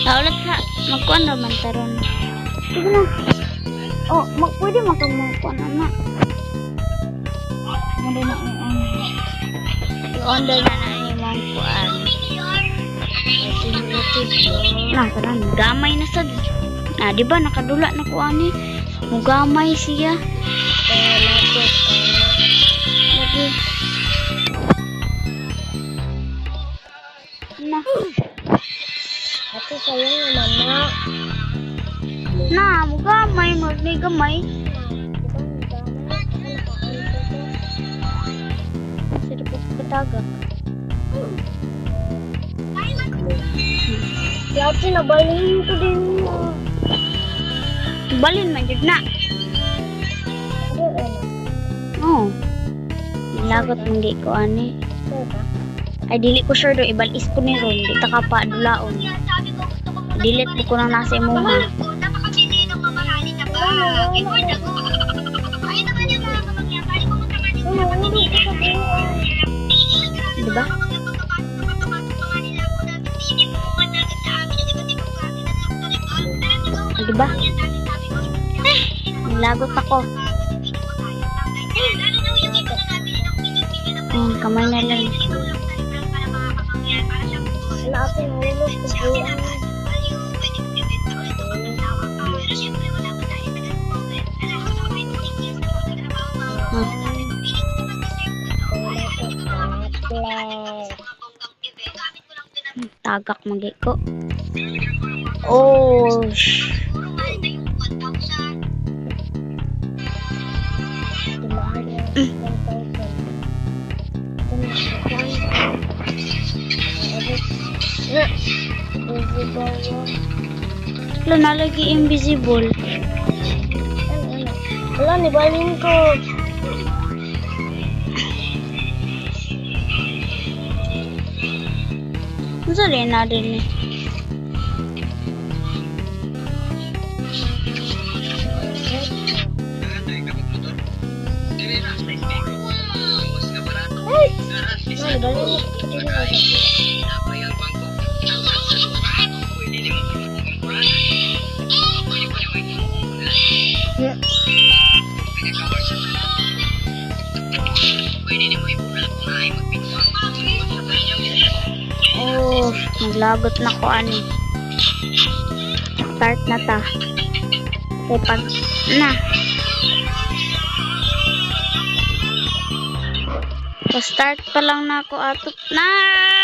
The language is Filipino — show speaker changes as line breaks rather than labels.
Ulit sa magkuan naman taron. Sige na. Oh, pwede magkuan na. Muna na i-order na imong kuan. Nah, kanan gamay na sad. Nah, di ba nakadula na ko ani? Mugamay siya. Lagi. Nah.
Ate sayang naman na.
Nah, mugamay magni gamay. Sirpot katagak.
Si ate nabalhin ko din mo.
Balin man jud na. Oh. Lagot manggi ko ani. Ay dili ko sure do ibalis ko ni ron, di ta ka pa dulaon. Delete ko na nasa imong ma.
Napakabili ng mamahalin na bag. Keyboard ako. Ayun naman yung mga kamangyayari. Pumunta nga nila sa
Di ba? Di ba? Nilagot ako. Kamay na lang.
Wala ate hulog ko buwan.
Tagak magi ko. Oh, Wala na lagi invisible.
Wala ni balhin ko.
Masa rin na din eh.
Ay, balhin ko.
Oh, naglagot na ko ani. Start na ta. Okay, pag na. So, start pa lang na ako ato. Na!